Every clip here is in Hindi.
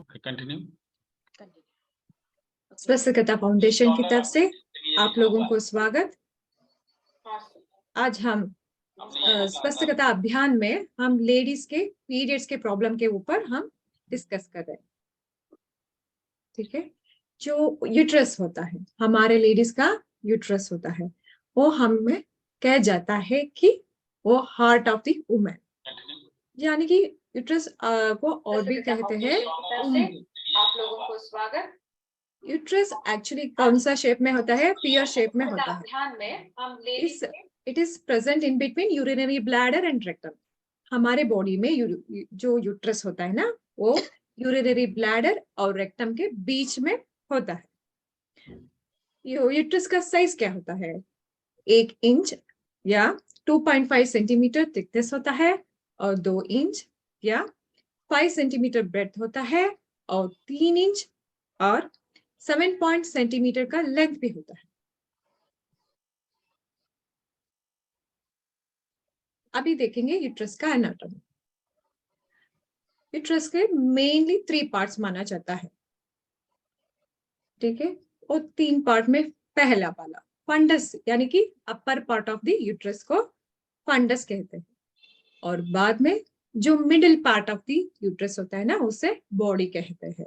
Okay, continue. स्वस्थता फाउंडेशन की तरफ से आप लोगों को स्वागत। आज हम स्वस्थता अभियान में हम लेडीज के पीरियड्स के प्रॉब्लम के ऊपर हम डिस्कस कर रहे हैं। ठीक है, जो यूट्रस होता है, हमारे लेडीज का यूट्रस होता है, वो हमें कह जाता है कि वो हार्ट ऑफ द वुमेन, यानी कि यूट्रस को और भी कहते हैं। आप लोगों को स्वागत। यूट्रस एक्चुअली कौन सा शेप में होता है? पेयर शेप में होता है। It is present in between urinary bladder and rectum. हमारे बॉडी में जो यूट्रस होता है ना, वो यूरिनरी ब्लैडर और रेक्टम के बीच में होता है। यूट्रस का साइज क्या होता है? 1 इंच या 2.5 सेंटीमीटर थिकनेस होता है, और 2 इंच या 5 सेंटीमीटर ब्रेथ होता है, और 3 इंच और 7 सेंटीमीटर का लेंथ भी होता है। अभी देखेंगे यूट्रस का एनाटॉमी। यूट्रस के मेनली 3 पार्ट्स माना जाता है। ठीक है, और 3 पार्ट में पहला वाला फंडस, यानी कि upper part of the uterus को फंडस कहते हैं, और बाद में जो middle part of the uterus होता है ना, उसे बॉडी कहते हैं,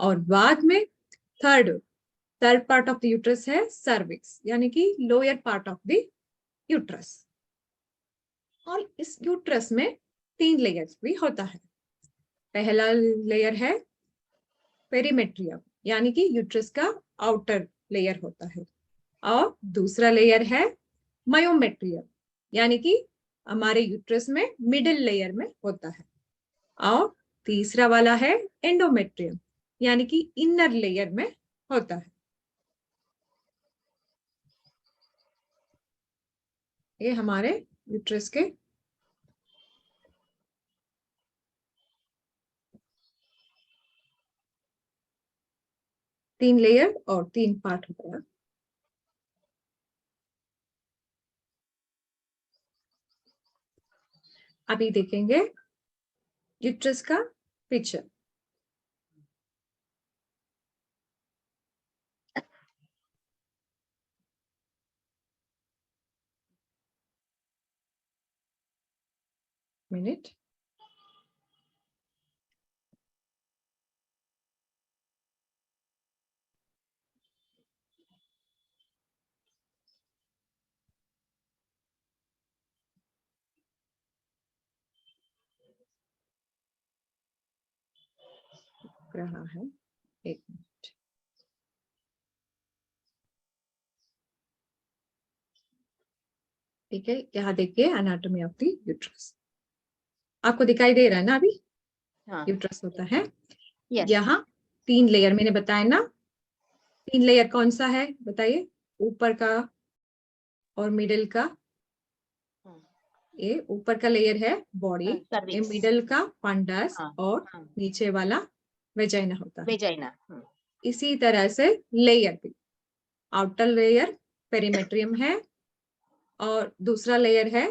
और बाद में third part of the uterus है सर्विक्स, यानी कि lower part of the uterus. और इस यूट्रस में 3 लेयर्स भी होता है। पहला लेयर है पेरीमेट्रियम, यानी कि यूट्रस का आउटर लेयर होता है, और दूसरा लेयर है मायोमेट्रियम, यानी कि हमारे यूट्रस में मिडिल लेयर में होता है, और तीसरा वाला है एंडोमेट्रियम, यानी कि इनर लेयर में होता है। ये हमारे यूट्रस के तीन लेयर और 3 पार्ट होता है। अभी देखेंगे यूट्रस का पिक्चर। मिनट। रहा है, 1 मिनट। ठीक है, यहाँ देखिए एनाटॉमी ऑफ द यूट्रस। आपको दिखाई दे रहा है ना अभी? हाँ। यूट्रस होता है। yes. यहाँ 3 लेयर मैंने बताया ना। 3 लेयर कौन सा है बताइए? ऊपर का और मिडिल का। ये ऊपर का लेयर है बॉडी, ये मिडिल का फंडस, और नीचे वाला वेजाइना होता है। वेजाइना। इसी तरह से लेयर भी, आउटर लेयर पेरीमेट्रियम है, और दूसरा लेयर है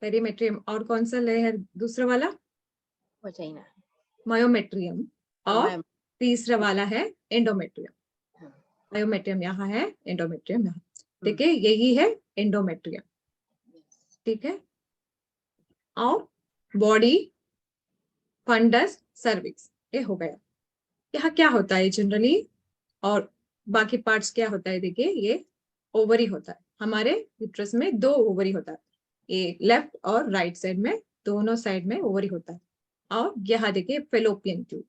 पेरीमेट्रियम, और कौन सा लेयर दूसरा वाला? वेजाइना, मायोमेट्रियम, और तीसरा वाला है एंडोमेट्रियम। मायोमेट्रियम यहाँ है, एंडोमेट्रियम यहाँ। देखिए यही है एंडोमेट्रियम। ठीक है, और बॉडी, फंडस, सर्विक्स, ये हो गया। यहाँ क्या होता है जनरली, और बाकी पार्ट्स क्या होता है? देखिए ये ओवरी होता है। हमारे यूट्रस में 2 ओवरी होता है, ये लेफ्ट और राइट साइड में, दोनों साइड में ओवरी होता है। और यहाँ देखिए फेलोपियन ट्यूब,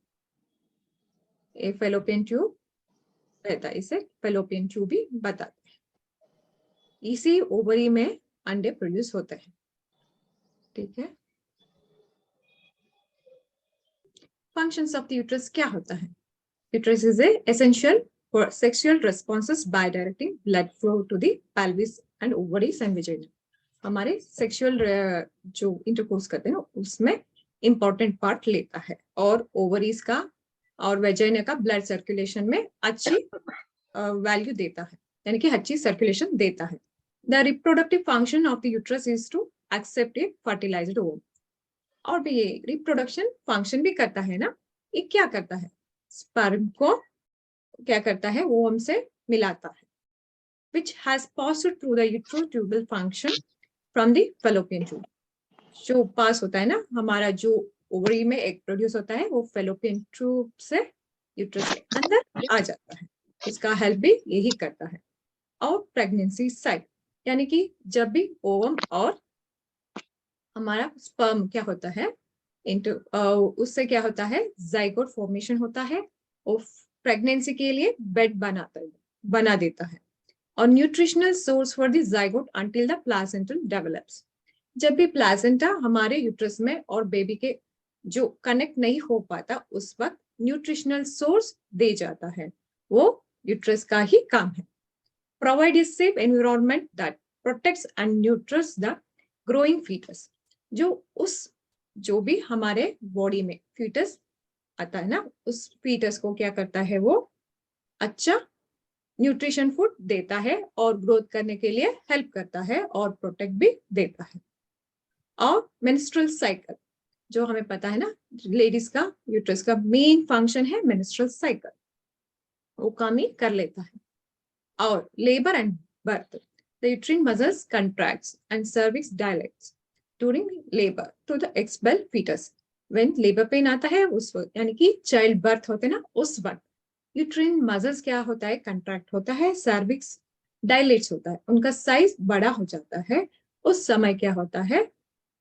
ये फेलोपियन ट्यूब रहता है, इसे फेलोपियन ट्यूब भी बताते हैं। इसी ओवरी में अंडे प्रोड्यूस होते हैं। ठीक है, फंक्शंस ऑफ द यूट्रस क्या होता है? Uterus is essential for sexual responses by directing blood flow to the pelvis and ovaries and vagina. हमारे सेक्सुअल जो इंटरकोर्स करते हैं उसमें इंपॉर्टेंट पार्ट लेता है, और ओवरीज का और वेजाइना का ब्लड सर्कुलेशन में अच्छी वैल्यू देता है, यानी कि अच्छी सर्कुलेशन देता है। The reproductive function of the uterus is to accept a fertilised ovum. और भी ये रिप्रोडक्शन फंक्शन भी करता है ना, ये क्या करता है, स्पर्म को क्या करता है, ओवम से मिलाता है, which has passed through the uterotubal function from the fallopian tube। जो पास होता है ना, हमारा जो ओवरी में एग प्रोड्यूस होता है वो फेलोपियन ट्यूब से यूट्रस के अंदर आ जाता है, इसका हेल्प भी यही करता है। और प्रेगनेंसी साइट, यानी कि जब भी ओवम और हमारा स्पर्म क्या होता है इंटू, उससे क्या होता है, जाइगोट फॉर्मेशन होता है और प्रेगनेंसी के लिए बेड बना देता है और nutritional source for the zygote until the placental develops. जब भी प्लासेंटा हमारे यूट्रस में और बेबी के जो कनेक्ट नहीं हो पाता, उस वक्त न्यूट्रिशनल सोर्स दे जाता है, वो यूट्रस का ही काम है। Provide a safe environment that protects and nourishes the growing foetus. जो भी हमारे बॉडी में फीटस आता है ना, उस फीटस को क्या करता है, वो अच्छा न्यूट्रिशन फूड देता है और ग्रोथ करने के लिए हेल्प करता है और प्रोटेक्ट भी देता है। और मेंस्ट्रुअल साइकिल, जो हमें पता है ना, लेडीज का यूट्रस का मेन फंक्शन है मेंस्ट्रुअल साइकिल, वो काम ही कर लेता है। और labour and birth, the uterine muscles contracts and cervix dilates during labour to the expel foetus. When labour pain आता है उस वक्त, यानी कि चाइल्ड बर्थ होते ना, उस वक्त यूट्रिन मसल्स क्या होता है, कंट्रैक्ट होता है, सर्विक्स डायलेट्स होता है, उनका साइज बड़ा हो जाता है। उस समय क्या होता है,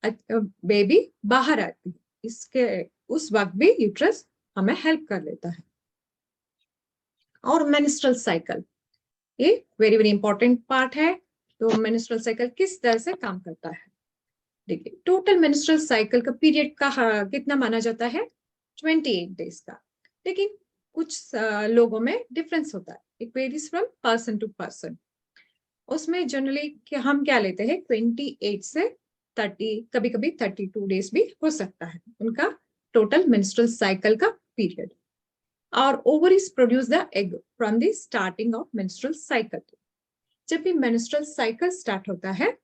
बेबी बाहर आती है, इसके उस वक्त भी यूट्रस हमें हेल्प कर लेता है। और मेंस्ट्रुअल साइकिल, ये वेरी वेरी इंपॉर्टेंट पार्ट है। तो मेंस्ट्रुअल साइकिल किस तरह से काम करता है, देखिए टोटल मेंस्ट्रुअल साइकिल का पीरियड का कितना माना जाता है, 28 डेज का। लेकिन कुछ लोगों में डिफरेंस होता है, it varies from person to person. उसमें जनरली हम क्या लेते हैं, 28 से 30, कभी कभी 32 डेज भी हो सकता है उनका टोटल मेंस्ट्रुअल साइकिल का पीरियड। और ovaries produce the egg from the starting of menstrual cycle. जब भी मेंस्ट्रुअल साइकिल स्टार्ट होता है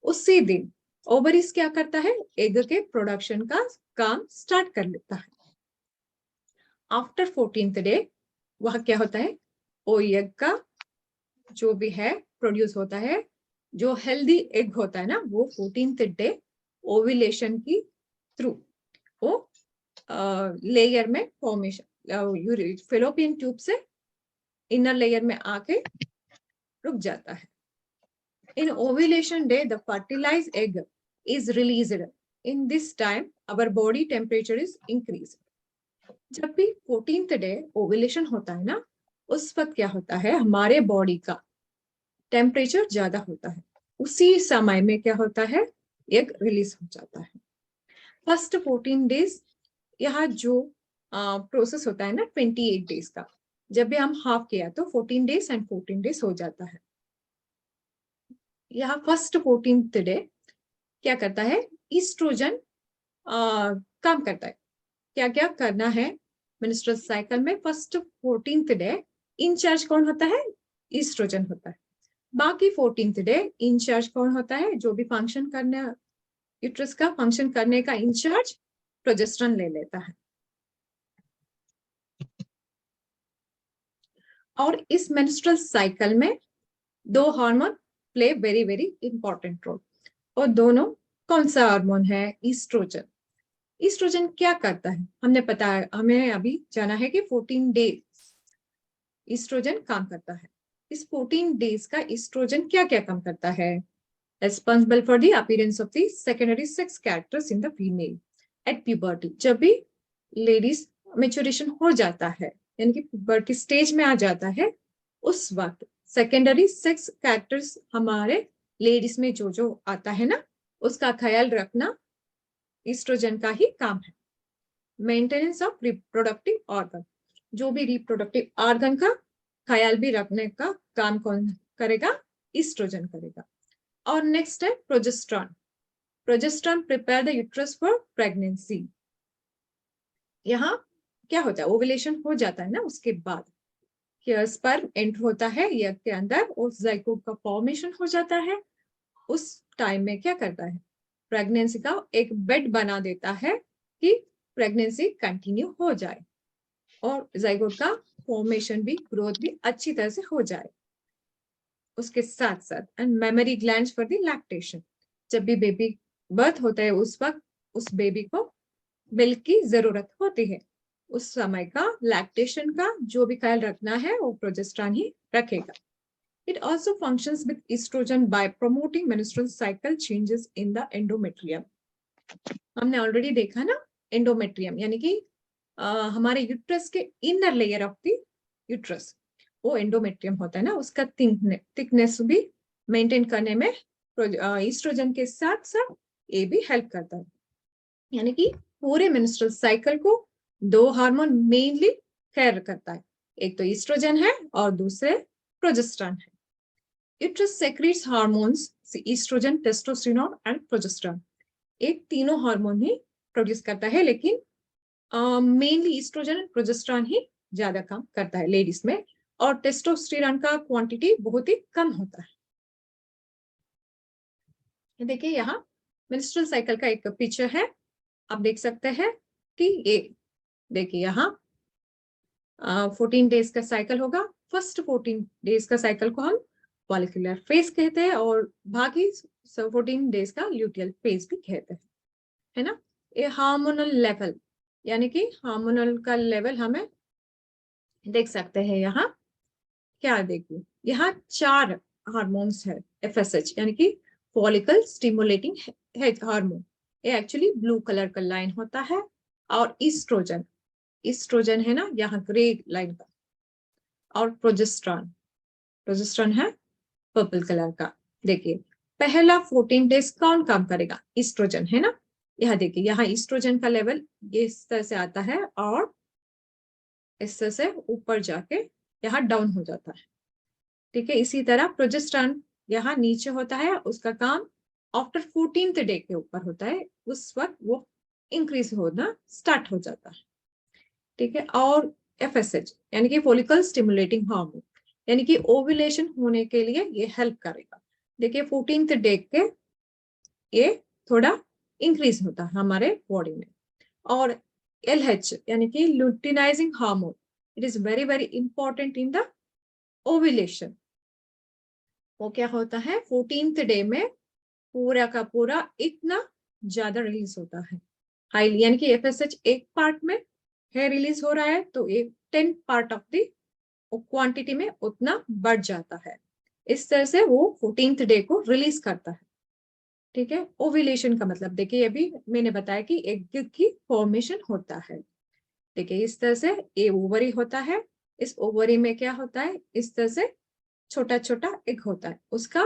उसी दिन ओवरीज क्या करता है, एग के प्रोडक्शन का काम स्टार्ट कर लेता है। आफ्टर 14th डे वह क्या होता है, वो एग का जो भी है प्रोड्यूस होता है, जो हेल्दी एग होता है ना, वो 14th डे ओव्यूलेशन की थ्रू वो लेयर में फॉर्मेशन, फेलोपियन ट्यूब से इनर लेयर में आके रुक जाता है। In ovulation day, the fertilized egg is released. In this time, our body temperature is increased. जब भी 14th डे ओव्यूलेशन होता है ना, उस वक्त क्या होता है, हमारे बॉडी का टेम्परेचर ज्यादा होता है, उसी समय में क्या होता है, एग रिलीज हो जाता है। फर्स्ट 14 डेज यहाँ जो प्रोसेस होता है ना 28 डेज का, जब भी हम हाफ किया तो 14 डेज एंड 14 डेज हो जाता है। यहाँ फर्स्ट 14th डे क्या करता है, ईस्ट्रोजन काम करता है। क्या क्या करना है मेंस्ट्रुअल साइकिल में, फर्स्ट 14th डे इंचार्ज कौन होता है, ईस्ट्रोजन होता है। बाकी 14th डे इंचार्ज कौन होता है, जो भी फंक्शन करने यूट्रस का फंक्शन करने का इंचार्ज प्रोजेस्टेरोन ले लेता है। और इस मेंस्ट्रुअल साइकिल में दो hormone play very very important role, और दोनों कौन सा हार्मोन है, ईस्ट्रोजन। ईस्ट्रोजन क्या करता है, हमने पता है, हमें अभी जाना है कि 14 डेज ईस्ट्रोजन काम करता है। इस 14 डेज का ईस्ट्रोजन क्या क्या काम करता है, responsible for the appearance of the secondary sex characters in the female at puberty। जब भी लेडीज मेच्योरेशन हो जाता है, यानी कि पुबर्टी स्टेज में आ जाता है, उस वक्त सेकेंडरी सेक्स कैरेक्टर्स हमारे लेडीज में जो जो आता है ना, उसका ख्याल रखना ईस्ट्रोजन का ही काम है। मेंटेनेंस ऑफ रिप्रोडक्टिव ऑर्गन, जो भी रिप्रोडक्टिव ऑर्गन का ख्याल भी रखने का काम कौन करेगा, ईस्ट्रोजन करेगा। और नेक्स्ट है progesterone. Progesterone prepare the uterus for pregnancy. यहाँ क्या होता है, ओव्यूलेशन हो जाता है ना, उसके बाद स्पर्म एंटर होता है एग के अंदर, उस जाइगोट का फॉर्मेशन हो जाता है। उस टाइम में क्या करता है, प्रेगनेंसी का एक बेड बना देता है कि प्रेगनेंसी कंटिन्यू हो जाए। और जाइगोट का फॉर्मेशन भी, ग्रोथ भी अच्छी तरह से हो जाए। उसके साथ साथ and mammary glands for the lactation, जब भी बेबी बर्थ होता है उस वक्त उस बेबी को मिल्क की जरूरत होती है, उस समय का लैक्टेशन का जो भी ख्याल रखना है वो प्रोजेस्टेरॉन ही रखेगा। It also functions with estrogen by promoting menstrual cycle changes in the endometrium. हमने ऑलरेडी देखा ना, एंडोमेट्रियम यानी कि हमारे यूट्रस के inner layer of the uterus, वो एंडोमेट्रियम होता है ना, उसका थिकनेस भी मेंटेन करने में ईस्ट्रोजन के साथ साथ ये भी हेल्प करता है। यानी कि पूरे मेंस्ट्रुअल साइकिल को दो हार्मोन मेनली केयर करता है, एक तो ईस्ट्रोजन है और दूसरे प्रोजेस्टेरॉन है। Uterus secretes hormones oestrogen, testosterone and progesterone, एक तीनों हार्मोन ही प्रोड्यूस करता है, लेकिन मेनली ईस्ट्रोजन एंड प्रोजेस्टेरॉन ही ज्यादा काम करता है लेडीज में, और टेस्टोस्टेरोन का क्वांटिटी बहुत ही कम होता है। देखिए यहाँ मेंस्ट्रुअल साइकिल का एक पिक्चर है, आप देख सकते हैं कि ये देखिए यहाँ 14 डेज का साइकिल होगा। फर्स्ट 14 डेज का साइकिल को हम फॉलिकुलर फेज कहते हैं और बाकी 14 डेज का ल्यूटियल फेज भी कहते हैं, है ना। ये हार्मोनल लेवल, यानी कि हार्मोनल का लेवल हमें देख सकते हैं यहाँ। क्या देखिए यहाँ 4 हार्मोन्स है, FSH यानी कि फॉलिकल स्टिमुलेटिंग हार्मोन, ये एक्चुअली ब्लू कलर का लाइन होता है, और ईस्ट्रोजन, ईस्ट्रोजन है ना यहाँ ग्रे लाइन का, और प्रोजेस्टेरॉन, प्रोजेस्टेरॉन है पर्पल कलर का। देखिए पहला 14 डेज कौन काम करेगा, ईस्ट्रोजन है ना। यहाँ देखिए यहाँ ईस्ट्रोजन का लेवल ये इस तरह से आता है और इस तरह से ऊपर जाके यहाँ डाउन हो जाता है, ठीक है। इसी तरह प्रोजेस्टेरॉन यहाँ नीचे होता है, उसका काम आफ्टर 14th डे के ऊपर होता है, उस वक्त वो इंक्रीज होना स्टार्ट हो जाता है, ठीक है। और FSH यानी कि फॉलिकल स्टिमुलेटिंग हार्मोन, यानी कि ओव्यूलेशन होने के लिए ये हेल्प करेगा। देखिए 14th डे के ये थोड़ा इंक्रीज होता है हमारे बॉडी में। और LH यानी कि luteinising hormone, it is very very important in the ovulation. वो क्या होता है 14th डे में पूरा का पूरा इतना ज्यादा रिलीज होता है हाईली, यानी कि FSH एक पार्ट में है रिलीज हो रहा है तो एक 10 पार्ट ऑफ द क्वांटिटी में उतना बढ़ जाता है, इस तरह से वो 14th डे को रिलीज करता है, ठीक है। ओव्यूलेशन का मतलब देखिए अभी मैंने बताया कि एग की फॉर्मेशन होता है। देखिए इस तरह से ये ओवरी होता है, इस ओवरी में क्या होता है, इस तरह से छोटा छोटा एग होता है, उसका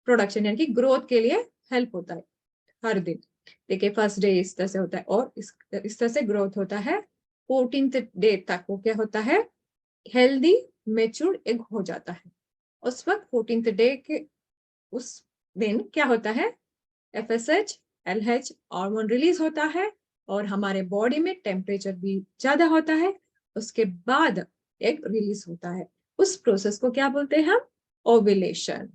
प्रोडक्शन यानी कि ग्रोथ के लिए हेल्प होता है हर दिन। देखिए फर्स्ट डे इस तरह से होता है और इस तरह से ग्रोथ होता है। 14th डे तक वो क्या होता है, हेल्दी मेच्योर एग हो जाता है। उस वक्त 14th डे के उस दिन क्या होता है, FSH LH हार्मोन रिलीज होता है और हमारे बॉडी में टेम्परेचर भी ज्यादा होता है, उसके बाद एग रिलीज होता है। उस प्रोसेस को क्या बोलते हैं हम, ओव्यूलेशन,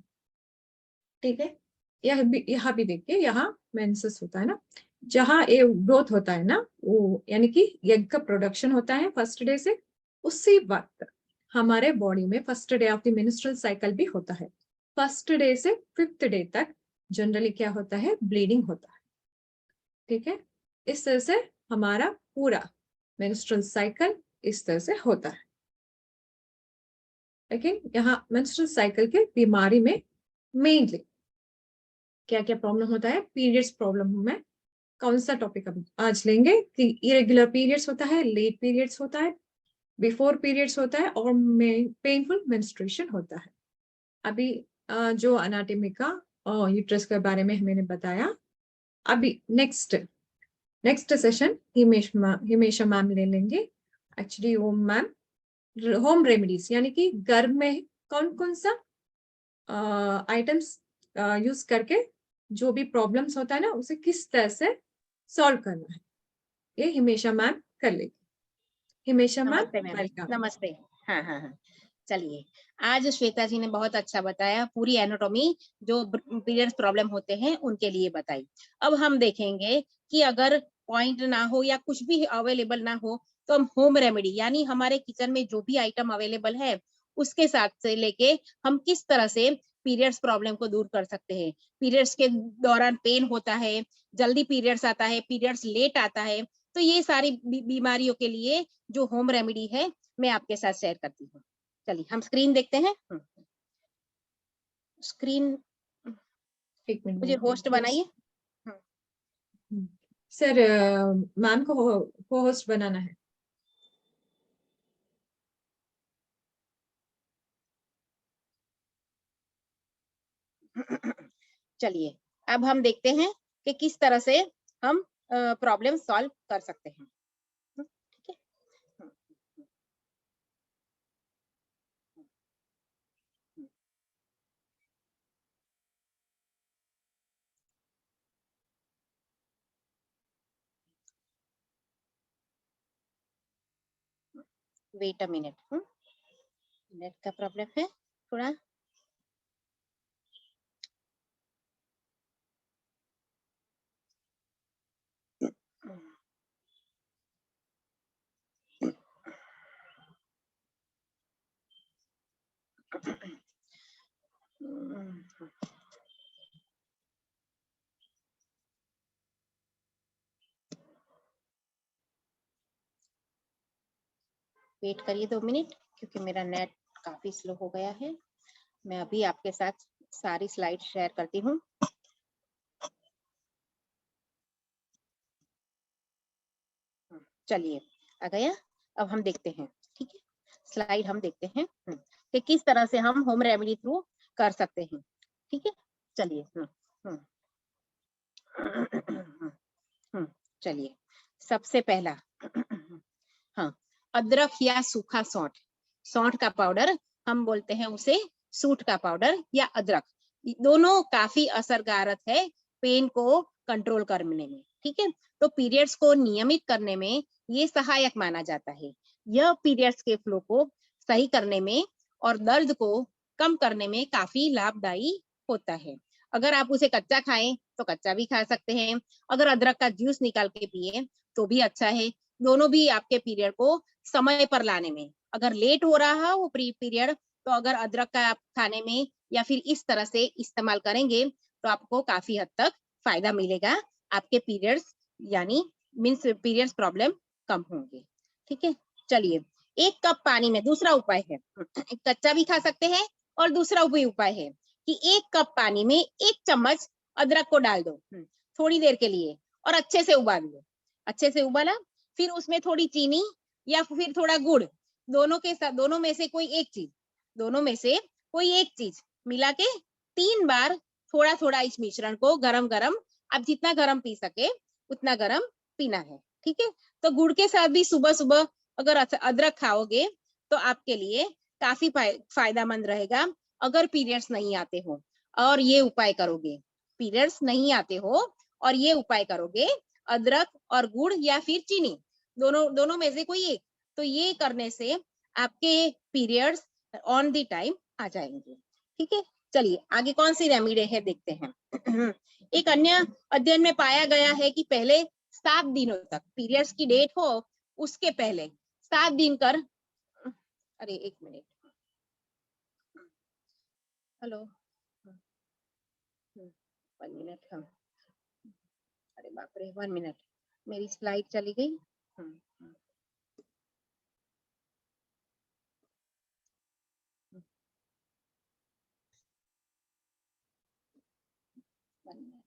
ठीक है। यहाँ भी देखिए यहाँ मेंसेस होता है ना, जहाँ ये ग्रोथ होता है ना वो यानी कि एग का प्रोडक्शन होता है फर्स्ट डे से, उसी वक्त हमारे बॉडी में first day of the menstrual cycle भी होता है। फर्स्ट डे से 5th डे तक जनरली क्या होता है, ब्लीडिंग होता है, ठीक है। इस तरह से हमारा पूरा मेंस्ट्रुअल साइकिल इस तरह से होता है। लेकिन यहाँ मेंस्ट्रुअल साइकिल के बीमारी में मेनली क्या क्या प्रॉब्लम होता है, पीरियड्स प्रॉब्लम में कौन सा टॉपिक अभी आज लेंगे कि इरेगुलर पीरियड्स होता है, लेट पीरियड्स होता है, बिफोर पीरियड्स होता है और पेनफुल मेंस्ट्रुएशन होता है। अभी जो अनाटॉमी का यूट्रस के बारे में मैंने बताया, अभी नेक्स्ट सेशन हिमेशा मैम ले लेंगे। एक्चुअली वो मैम होम रेमेडीज यानी कि घर में कौन कौन सा आइटम्स यूज करके जो भी प्रॉब्लम्स होता है ना उसे किस तरह से सॉल्व करना है, ये हिमेशा मैम कर लेगी। Himesha ma'am welcome. नमस्ते। हाँ हाँ हाँ, चलिए आज श्वेता जी ने बहुत अच्छा बताया, पूरी एनाटॉमी जो पीरियड्स प्रॉब्लम होते हैं उनके लिए बताई। अब हम देखेंगे कि अगर पॉइंट ना हो या कुछ भी अवेलेबल ना हो तो हम होम रेमेडी यानी हमारे किचन में जो भी आइटम अवेलेबल है उसके साथ से लेके हम किस तरह से पीरियड्स प्रॉब्लम को दूर कर सकते हैं। पीरियड्स के दौरान पेन होता है, जल्दी पीरियड्स आता है, पीरियड्स लेट आता है, तो ये सारी बीमारियों के लिए जो होम रेमेडी है मैं आपके साथ शेयर करती हूँ। चलिए हम स्क्रीन देखते हैं। स्क्रीन एक मिनट मुझे होस्ट बनाइए। सर, मैम को होस्ट बनाना है। चलिए अब हम देखते हैं कि किस तरह से हम प्रॉब्लम सॉल्व कर सकते हैं। ठीक है, वेट अ मिनट, नेट का प्रॉब्लम है थोड़ा। वेट करिए 2 मिनट क्योंकि मेरा नेट काफी स्लो हो गया है। मैं अभी आपके साथ सारी स्लाइड शेयर करती हूँ। चलिए आ गया। अब हम देखते हैं, ठीक है, स्लाइड हम देखते हैं कि किस तरह से हम होम रेमेडी थ्रू कर सकते हैं। ठीक है, चलिए। चलिए सबसे पहला हाँ, अदरक या सूखा सौंठ, सौंठ का पाउडर हम बोलते हैं उसे सूट का पाउडर या अदरक, दोनों काफी असरकारक है पेन को कंट्रोल करने में। ठीक है, तो पीरियड्स को नियमित करने में ये सहायक माना जाता है। यह पीरियड्स के फ्लो को सही करने में और दर्द को कम करने में काफी लाभदायी होता है। अगर आप उसे कच्चा खाएं तो कच्चा भी खा सकते हैं, अगर अदरक का जूस निकाल के पिए तो भी अच्छा है। दोनों भी आपके पीरियड को समय पर लाने में, अगर लेट हो रहा है वो पीरियड, तो अगर अदरक का आप खाने में या फिर इस तरह से इस्तेमाल करेंगे तो आपको काफी हद तक फायदा मिलेगा। आपके पीरियड्स यानी मीन्स पीरियड्स प्रॉब्लम कम होंगे। ठीक है, चलिए 1 कप पानी में दूसरा उपाय है, कच्चा भी खा सकते हैं और दूसरा भी उपाय है कि 1 कप पानी में 1 चम्मच अदरक को डाल दो थोड़ी देर के लिए और अच्छे से उबाल लो। अच्छे से उबाला, फिर उसमें थोड़ी चीनी या फिर थोड़ा गुड़, दोनों के साथ, दोनों में से कोई एक चीज, दोनों में से कोई एक चीज मिला के 3 बार थोड़ा थोड़ा इस मिश्रण को गरम गरम, आप जितना गरम पी सके उतना गरम पीना है। ठीक है, तो गुड़ के साथ भी सुबह सुबह अगर अदरक खाओगे तो आपके लिए काफी फायदेमंद रहेगा। अगर पीरियड्स नहीं आते हो और ये उपाय करोगे, पीरियड्स नहीं आते हो और ये उपाय करोगे, अदरक और गुड़ या फिर चीनी, दोनों दोनों में से कोई एक, तो ये करने से आपके पीरियड्स ऑन द टाइम आ जाएंगे। ठीक है, चलिए आगे कौन सी रेमेडी है देखते हैं। एक अन्य अध्ययन में पाया गया है कि पहले 7 दिनों तक पीरियड्स की डेट हो उसके पहले 7 दिन कर, अरे 1 मिनट, हेलो 1 मिनट, हाँ, अरे बाप रे 1 मिनट, मेरी स्लाइड चली गई। 1 मिनट।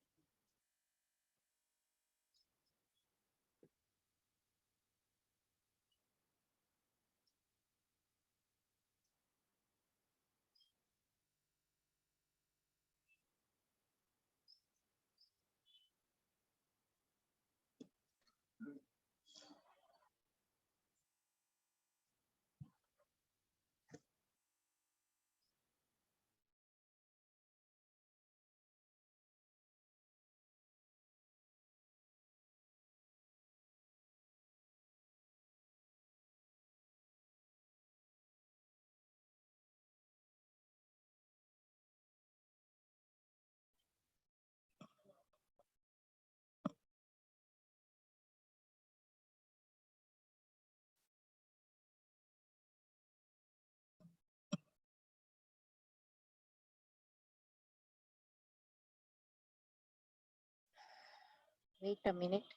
Wait a minute.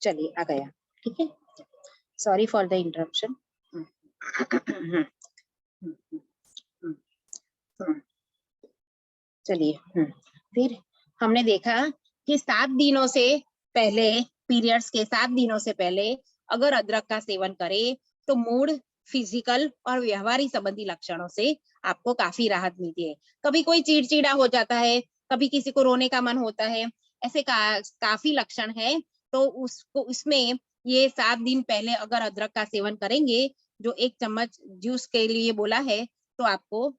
चलिए आ गया, ठीक है। Sorry for the interruption. चलिए, फिर हमने देखा कि 7 दिनों से पहले, पीरियड्स के 7 दिनों से पहले अगर अदरक का सेवन करें तो मूड, फिजिकल और व्यवहारिक संबंधी लक्षणों से आपको काफी राहत मिलती है। कभी कोई चिड़चिड़ा हो जाता है, कभी किसी को रोने का मन होता है, ऐसे काफी लक्षण है। तो उसको इसमें ये 7 दिन पहले अगर अदरक का सेवन करेंगे, जो 1 चम्मच जूस के लिए बोला है, तो आपको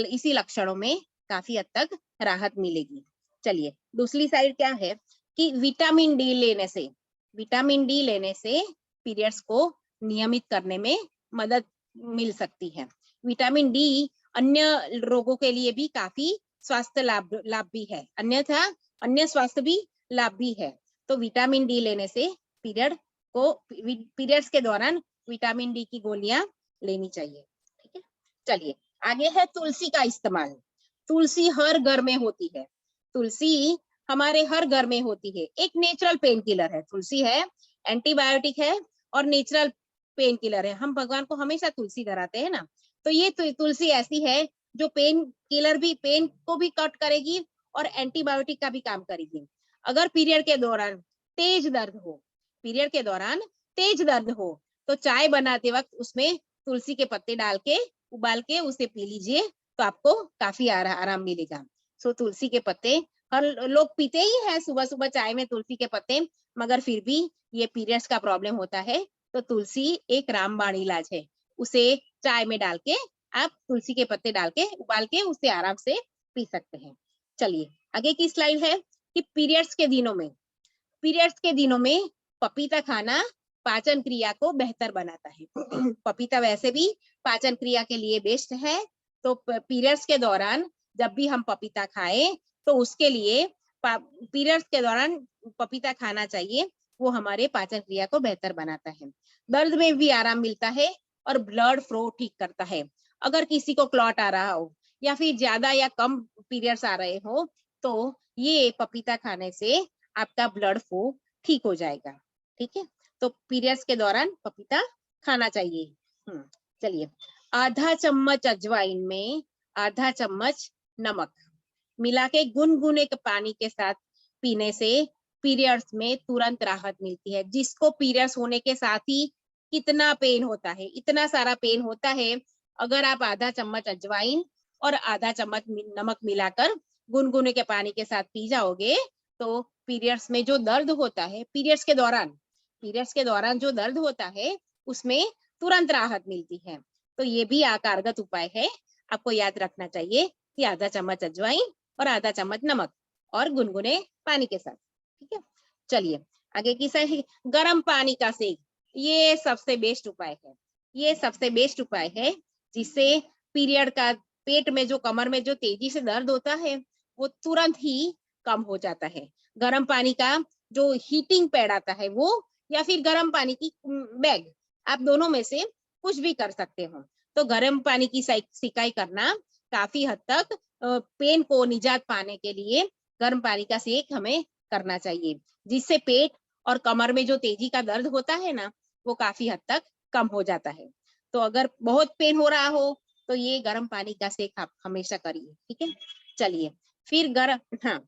इसी लक्षणों में काफी हद तक राहत मिलेगी। चलिए दूसरी साइड क्या है कि विटामिन डी लेने से, विटामिन डी लेने से पीरियड्स को नियमित करने में मदद मिल सकती है। विटामिन डी अन्य रोगों के लिए भी काफी स्वास्थ्य लाभ भी है, अन्यथा अन्य स्वास्थ्य भी लाभ भी है। तो विटामिन डी लेने से पीरियड्स के दौरान विटामिन डी की गोलियां लेनी चाहिए, ठीक है। चलिए आगे है तुलसी का इस्तेमाल। तुलसी हर घर में होती है, तुलसी हमारे हर घर में होती है। एक नेचुरल पेन किलर है, तुलसी है, एंटीबायोटिक है और नेचुरल पेन किलर है। हम भगवान को हमेशा तुलसी धराते हैं ना, तो ये तुलसी ऐसी है जो पेन किलर भी, पेन को भी कट करेगी और एंटीबायोटिक का भी काम करेगी। अगर पीरियड के दौरान तेज दर्द हो, पीरियड के दौरान तेज दर्द हो, तो चाय बनाते वक्त उसमें तुलसी के पत्ते डाल के उबाल के उसे पी लीजिए, तो आपको काफी आराम मिलेगा। सो तुलसी के पत्ते हर लोग पीते ही है सुबह सुबह चाय में तुलसी के पत्ते, मगर फिर भी ये पीरियड्स का प्रॉब्लम होता है तो तुलसी एक रामबाण इलाज है। उसे चाय में डाल के आप तुलसी के पत्ते डाल के उबाल के उसे आराम से पी सकते हैं। चलिए आगे की स्लाइड है कि पीरियड्स के दिनों में, पीरियड्स के दिनों में पपीता खाना पाचन क्रिया को बेहतर बनाता है। पपीता वैसे भी पाचन क्रिया के लिए बेस्ट है, तो पीरियड्स के दौरान जब भी हम पपीता खाएं तो उसके लिए पीरियड्स के दौरान पपीता खाना चाहिए, वो हमारे पाचन क्रिया को बेहतर बनाता है। दर्द में भी आराम मिलता है और ब्लड फ्लो ठीक करता है। अगर किसी को क्लॉट आ रहा हो या फिर ज्यादा या कम पीरियड्स आ रहे हो, तो ये पपीता खाने से आपका ब्लड फ्लो ठीक हो जाएगा, ठीक है। तो पीरियड्स के दौरान पपीता खाना चाहिए। चलिए आधा चम्मच अजवाइन में आधा चम्मच नमक मिला के गुनगुने पानी के साथ पीने से पीरियड्स में तुरंत राहत मिलती है। जिसको पीरियड्स होने के साथ ही कितना पेन होता है, इतना सारा पेन होता है, अगर आप आधा चम्मच अजवाइन और आधा चम्मच नमक मिलाकर गुनगुने के पानी के साथ पी जाओगे, तो पीरियड्स में जो दर्द होता है, पीरियड्स के दौरान जो दर्द होता है उसमें तुरंत राहत मिलती है। तो ये भी कारगर उपाय है, आपको याद रखना चाहिए कि आधा चम्मच अजवाइन और आधा चम्मच नमक और गुनगुने पानी के साथ, ठीक है। चलिए आगे की सही, गर्म पानी का सेक, ये सबसे बेस्ट उपाय है, ये सबसे बेस्ट उपाय है जिससे पीरियड का पेट में जो, कमर में जो तेजी से दर्द होता है वो तुरंत ही कम हो जाता है। गर्म पानी का जो हीटिंग पैड आता है वो, या फिर गर्म पानी की बैग, आप दोनों में से कुछ भी कर सकते हो। तो गर्म पानी की सिकाई करना काफी हद तक पेन को निजात पाने के लिए गर्म पानी का सेक हमें करना चाहिए, जिससे पेट और कमर में जो तेजी का दर्द होता है ना, वो काफी हद तक कम हो जाता है। तो अगर बहुत पेन हो रहा हो तो ये गर्म पानी का सेक आप हमेशा करिए, ठीक है। चलिए फिर हाँ,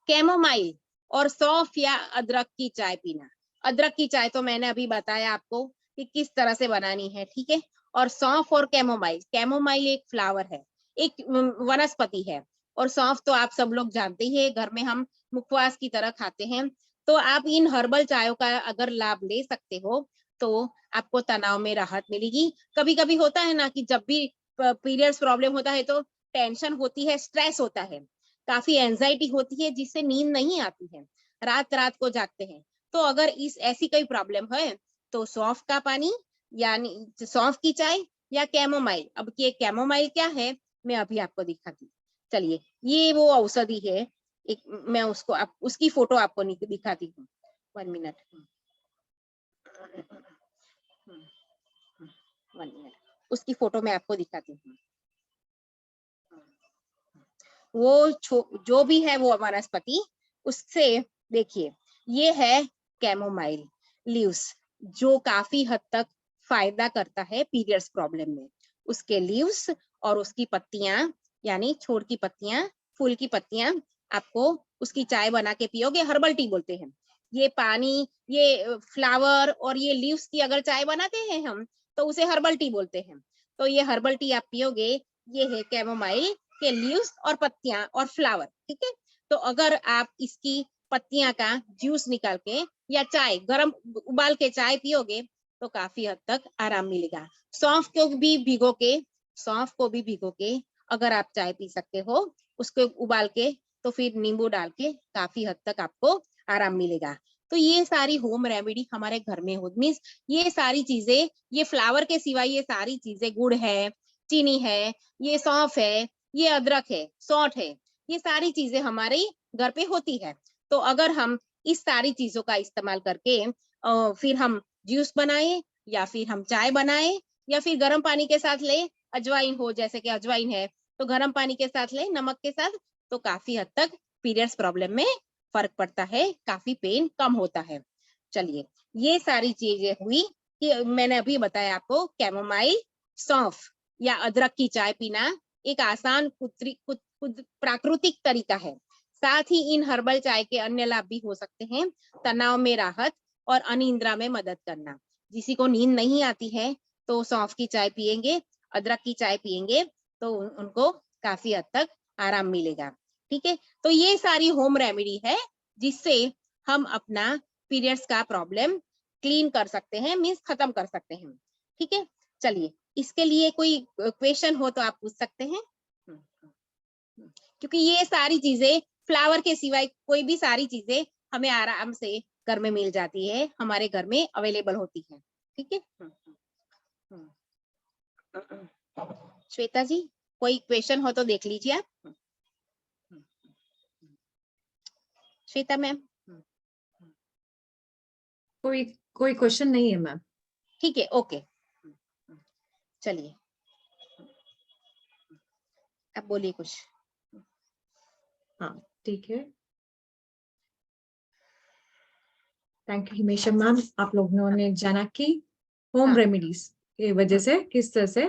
कैमोमाइल और सौंफ या अदरक की चाय पीना। अदरक की चाय तो मैंने अभी बताया आपको कि किस तरह से बनानी है, ठीक है। और सौंफ और कैमोमाइल, कैमोमाइल एक फ्लावर है, एक वनस्पति है, और सौंफ तो आप सब लोग जानते ही है, घर में हम मुखवास की तरह खाते हैं। तो आप इन हर्बल चायों का अगर लाभ ले सकते हो तो आपको तनाव में राहत मिलेगी। कभी कभी होता है ना कि जब भी पीरियड्स प्रॉब्लम होता है तो टेंशन होती है, स्ट्रेस होता है, काफी एंजाइटी होती है, जिससे नींद नहीं आती है, रात रात को जागते हैं। तो अगर इस ऐसी कोई प्रॉब्लम है तो सौंफ का पानी, यानी सौंफ की चाय या कैमोमाइल। अब ये कैमोमाइल क्या है मैं अभी आपको दिखाती हूँ। चलिए ये वो औषधि है, एक मैं उसको उसकी फोटो आपको दिखाती हूँ, 1 मिनट, 1 मिनट, उसकी फोटो मैं आपको दिखाती हूँ। वो जो भी है वो वनस्पति, उससे देखिए ये है कैमोमाइल लीव्स, जो काफी हद तक फायदा करता है पीरियड्स प्रॉब्लम में। उसके लीव्स और उसकी पत्तियां, यानी छोड़ की पत्तियां, फूल की पत्तियां, आपको उसकी चाय बना के पियोगे, हर्बल टी बोलते हैं। ये पानी, ये फ्लावर और ये लीव्स की अगर चाय बनाते हैं हम, तो उसे हर्बल टी बोलते हैं। तो ये हर्बल टी आप पियोगे, ये है कैमोमाइल के लीव्स और पत्तियां और फ्लावर, ठीक है। तो अगर आप इसकी पत्तियां का जूस निकाल के या चाय गरम उबाल के चाय पियोगे, तो काफी हद तक आराम मिलेगा। सौंफ को भी भिगो के अगर आप चाय पी सकते हो, उसको उबाल के, तो फिर नींबू डाल के काफी हद तक आपको आराम मिलेगा। तो ये सारी होम रेमेडी हमारे घर में हो, मीन्स ये सारी चीजें, ये फ्लावर के सिवाय ये सारी चीजें, गुड़ है, चीनी है, ये सौंफ है, ये अदरक है, सौंठ है, ये सारी चीजें हमारे घर पे होती है। तो अगर हम इस सारी चीजों का इस्तेमाल करके फिर हम जूस बनाए, या फिर हम चाय बनाए, या फिर गर्म पानी के साथ ले, अजवाइन हो, जैसे कि अजवाइन है तो गर्म पानी के साथ ले, नमक के साथ, तो काफी हद तक पीरियड्स प्रॉब्लम में फर्क पड़ता है, काफी पेन कम होता है। चलिए, ये सारी चीजें हुई कि मैंने अभी बताया आपको, कैमोमाइल, सौंफ या अदरक की चाय पीना एक आसान प्राकृतिक तरीका है। साथ ही इन हर्बल चाय के अन्य लाभ भी हो सकते हैं, तनाव में राहत और अनिद्रा में मदद करना। किसी को नींद नहीं आती है तो सौंफ की चाय पिएंगे, अदरक की चाय पिएंगे, तो उनको काफी हद तक आराम मिलेगा। ठीक है, तो ये सारी होम रेमेडी है जिससे हम अपना पीरियड्स का प्रॉब्लम क्लीन कर सकते हैं, मीन्स खत्म कर सकते हैं। ठीक है, चलिए, इसके लिए कोई क्वेश्चन हो तो आप पूछ सकते हैं, क्योंकि ये सारी चीजें फ्लावर के सिवाय कोई भी सारी चीजें हमें आराम से घर में मिल जाती है, हमारे घर में अवेलेबल होती है। ठीक है, श्वेता जी, कोई क्वेश्चन हो तो देख लीजिए आप। श्वेता मैम, कोई क्वेश्चन नहीं है मैम। ठीक है, ओके, चलिए आप बोलिए कुछ। हाँ, ठीक है, थैंक यू हिमेशा मैम। आप लोगों ने जाना कि होम रेमेडीज की वजह से किस तरह से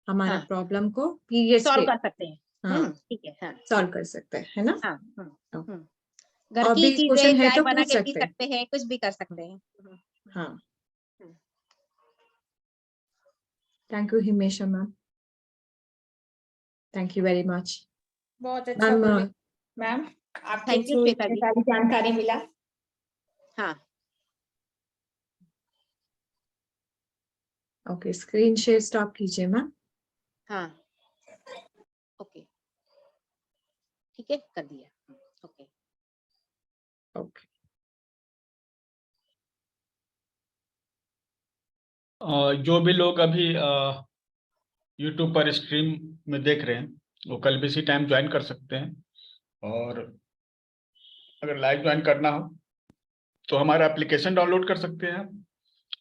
हमारा प्रॉब्लम को पीरियड्स सॉल्व के कर सकते हैं। हाँ, ठीक है, हाँ, सॉल्व कर सकते हैं, है ना। घर और की भी चीजें क्वेश्चन है चाय तो बना पूछ के पी सकते हैं। सकते हैं, कुछ भी कर सकते हैं। हाँ, thank you Himesha ma'am, thank you very much. बहुत अच्छा बोले मैम, आपके थैंक यू थ्रू श्वेता इतनी जी। सारी जानकारी मिला। हाँ, ओके, स्क्रीन शेयर स्टॉप कीजिए मैम। हाँ, ओके, ठीक है, कर दिया। ओके, ओके, जो भी लोग अभी YouTube पर स्ट्रीम में देख रहे हैं, वो कल भी इसी टाइम ज्वाइन कर सकते हैं। और अगर लाइव ज्वाइन करना हो तो हमारा एप्लीकेशन डाउनलोड कर सकते हैं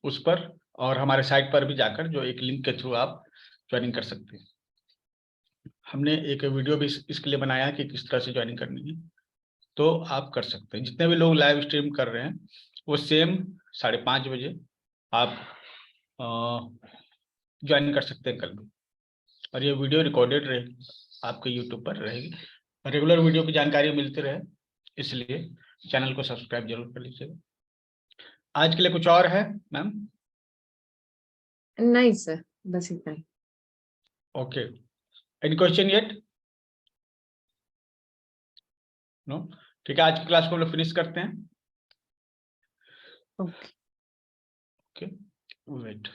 उस पर, और हमारे साइट पर भी जाकर जो एक लिंक के थ्रू आप ज्वाइनिंग कर सकते हैं। हमने एक वीडियो भी इसके लिए बनाया कि किस तरह से ज्वाइनिंग करनी है, तो आप कर सकते हैं। जितने भी लोग लाइव स्ट्रीम कर रहे हैं वो सेम 5:30 बजे आप ज्वाइन कर सकते हैं कल भी। और ये वीडियो रिकॉर्डेड रहेगी, आपके यूट्यूब पर रहेगी। रेगुलर वीडियो की जानकारी मिलती रहे, इसलिए चैनल को सब्सक्राइब जरूर कर लीजिएगा। आज के लिए कुछ और है मैम? नहीं सर, बस इतना ही। Okay, any question yet? No, ठीक है, आज की क्लास को हम लोग फिनिश करते हैं। Okay, okay, wait.